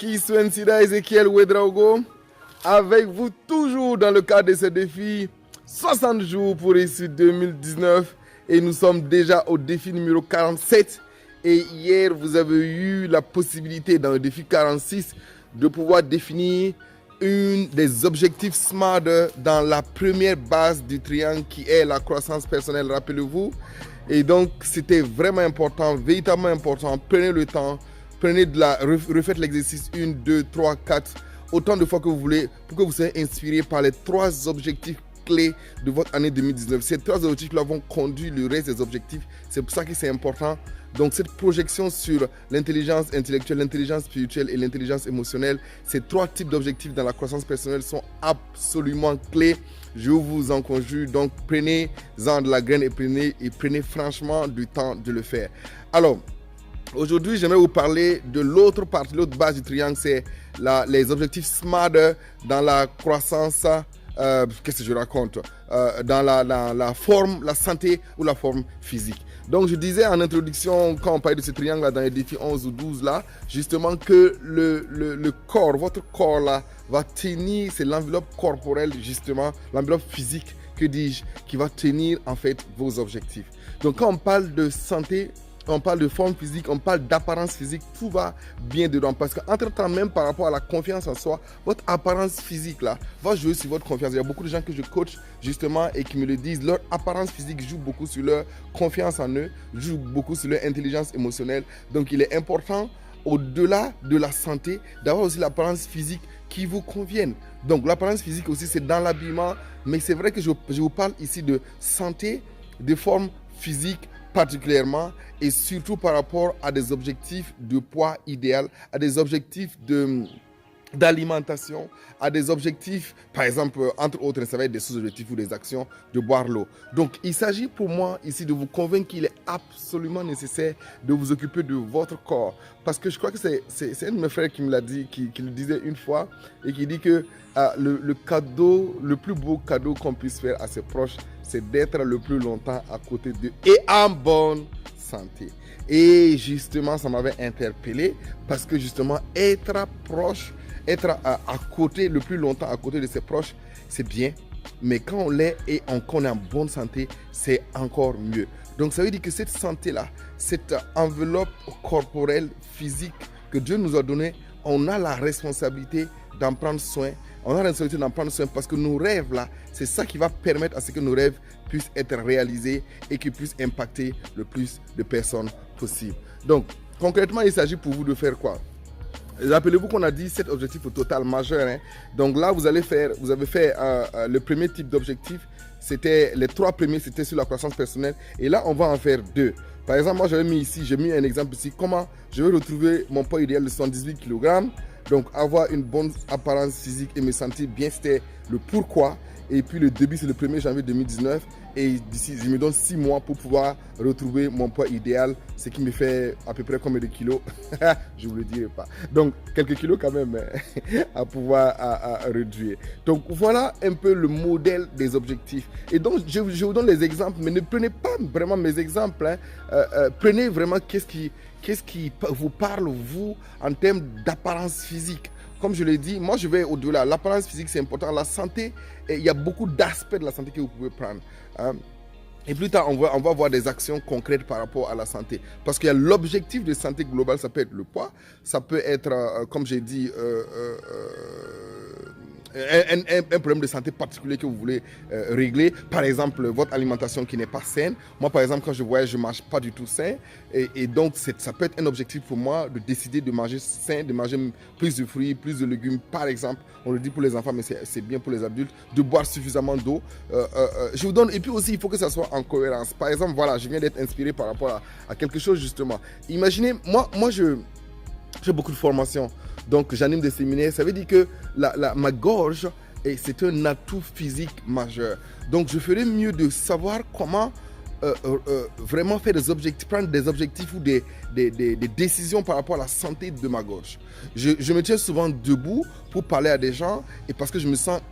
Qui Swensida Ezekiel Ouedraogo, avec vous toujours dans le cadre de ce défi 60 jours pour réussir 2019 et nous sommes déjà au défi numéro 47 et hier vous avez eu la possibilité dans le défi 46 de pouvoir définir une des objectifs SMART dans la première base du triangle qui est la croissance personnelle, rappelez-vous. Et donc c'était vraiment important, véritablement important, prenez le temps. Refaites l'exercice 1, 2, 3, 4, autant de fois que vous voulez pour que vous soyez inspiré par les 3 objectifs clés de votre année 2019. Ces 3 objectifs-là vont conduire le reste des objectifs. C'est pour ça que c'est important. Donc cette projection sur l'intelligence intellectuelle, l'intelligence spirituelle et l'intelligence émotionnelle, ces 3 types d'objectifs dans la croissance personnelle sont absolument clés. Je vous en conjure, donc prenez-en de la graine et prenez franchement du temps de le faire. Alors, aujourd'hui, j'aimerais vous parler de l'autre partie, l'autre base du triangle, c'est les objectifs SMART dans la croissance, qu'est-ce que je raconte, dans la forme, la santé ou la forme physique. Donc, je disais en introduction, quand on parlait de ce triangle-là, dans les défis 11 ou 12, là, justement que le corps, votre corps là, va tenir, c'est l'enveloppe corporelle, justement, l'enveloppe physique, que dis-je, qui va tenir en fait vos objectifs. Donc, quand on parle de santé, on parle de forme physique, on parle d'apparence physique, tout va bien dedans. Parce qu'entre-temps, même par rapport à la confiance en soi, votre apparence physique là va jouer sur votre confiance. Il y a beaucoup de gens que je coach justement et qui me le disent. Leur apparence physique joue beaucoup sur leur confiance en eux, joue beaucoup sur leur intelligence émotionnelle. Donc il est important, au-delà de la santé, d'avoir aussi l'apparence physique qui vous convienne. Donc l'apparence physique aussi, c'est dans l'habillement. Mais c'est vrai que je vous parle ici de santé, de forme physique, particulièrement et surtout par rapport à des objectifs de poids idéal, à des objectifs d'alimentation, à des objectifs, par exemple, entre autres, ça va être des sous-objectifs ou des actions de boire l'eau. Donc, il s'agit pour moi ici de vous convaincre qu'il est absolument nécessaire de vous occuper de votre corps. Parce que je crois que c'est un de mes frères qui me l'a dit, qui le disait une fois, et qui dit que le plus beau cadeau qu'on puisse faire à ses proches, c'est d'être le plus longtemps à côté d'eux et en bonne santé. Et justement, ça m'avait interpellé parce que justement, être proche, être à côté, le plus longtemps à côté de ses proches, c'est bien. Mais quand on l'est et qu'on est en bonne santé, c'est encore mieux. Donc ça veut dire que cette santé-là, cette enveloppe corporelle, physique que Dieu nous a donnée, on a la responsabilité d'en prendre soin. On a la responsabilité d'en prendre soin parce que nos rêves là, c'est ça qui va permettre à ce que nos rêves puissent être réalisés et qu'ils puissent impacter le plus de personnes possible. Donc, concrètement, il s'agit pour vous de faire quoi? Rappelez-vous qu'on a dit 7 objectifs au total majeurs. Hein. Donc là, vous avez fait le premier type d'objectif. Les 3 premiers, c'était sur la croissance personnelle. Et là, on va en faire 2. Par exemple, moi, j'ai mis un exemple ici. Comment je vais retrouver mon poids idéal de 78 kg. Donc, avoir une bonne apparence physique et me sentir bien, c'était le pourquoi. Et puis, le début, c'est le 1er janvier 2019. Et d'ici, je me donne 6 mois pour pouvoir retrouver mon poids idéal, ce qui me fait à peu près combien de kilos? Je ne vous le dirai pas. Donc, quelques kilos quand même à pouvoir réduire. Donc, voilà un peu le modèle des objectifs. Et donc, je vous donne les exemples, mais ne prenez pas vraiment mes exemples. Hein. Prenez vraiment qu'est-ce qui vous parle, vous, en termes d'apparence physique. Comme je l'ai dit, moi je vais au-delà. L'apparence physique c'est important. La santé, il y a beaucoup d'aspects de la santé que vous pouvez prendre. Hein. Et plus tard, on va voir des actions concrètes par rapport à la santé. Parce qu'il y a l'objectif de santé globale, ça peut être le poids, ça peut être, comme j'ai dit, un problème de santé particulier que vous voulez régler. Par exemple, votre alimentation qui n'est pas saine. Moi, par exemple, quand je voyage, je ne mange pas du tout sain. Et donc, ça peut être un objectif pour moi de décider de manger sain, de manger plus de fruits, plus de légumes. Par exemple, on le dit pour les enfants, mais c'est bien pour les adultes, de boire suffisamment d'eau. Je vous donne, et puis aussi, il faut que ça soit en cohérence. Par exemple, voilà, je viens d'être inspiré par rapport à quelque chose, justement. Imaginez, moi j'ai beaucoup de formations. Donc, j'anime des séminaires. Ça veut dire que ma gorge, c'est un atout physique majeur. Donc, je ferais mieux de savoir comment vraiment faire des objectifs, prendre des objectifs ou des décisions par rapport à la santé de ma gorge. Je me tiens souvent debout pour parler à des gens et parce que je me sens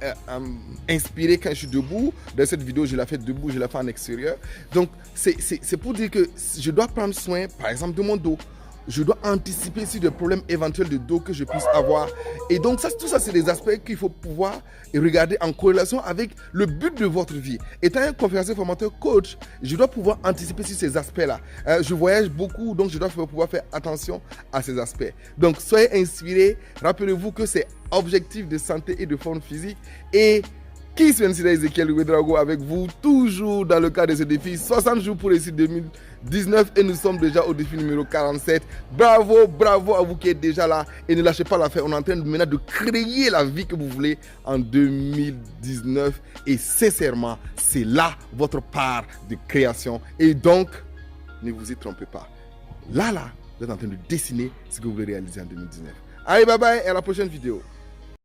inspiré quand je suis debout. Dans cette vidéo, je l'ai fait debout, je l'ai fait en extérieur. Donc, c'est pour dire que je dois prendre soin, par exemple, de mon dos. je dois anticiper sur des problèmes éventuels de dos que je puisse avoir. Et donc, tout ça, c'est des aspects qu'il faut pouvoir regarder en corrélation avec le but de votre vie. Étant un conférencier formateur coach, je dois pouvoir anticiper sur ces aspects-là. Je voyage beaucoup, donc je dois pouvoir faire attention à ces aspects. Donc, soyez inspirés. Rappelez-vous que c'est objectif de santé et de forme physique. Et Kiss Wednesday, Ezekiel Ouedraogo avec vous, toujours dans le cadre de ce défi. 60 jours pour réussir 2019 et nous sommes déjà au défi numéro 47. Bravo, bravo à vous qui êtes déjà là et ne lâchez pas l'affaire. On est en train maintenant de créer la vie que vous voulez en 2019 et sincèrement, c'est là votre part de création. Et donc, ne vous y trompez pas. Là, vous êtes en train de dessiner ce que vous voulez réaliser en 2019. Allez, bye bye et à la prochaine vidéo.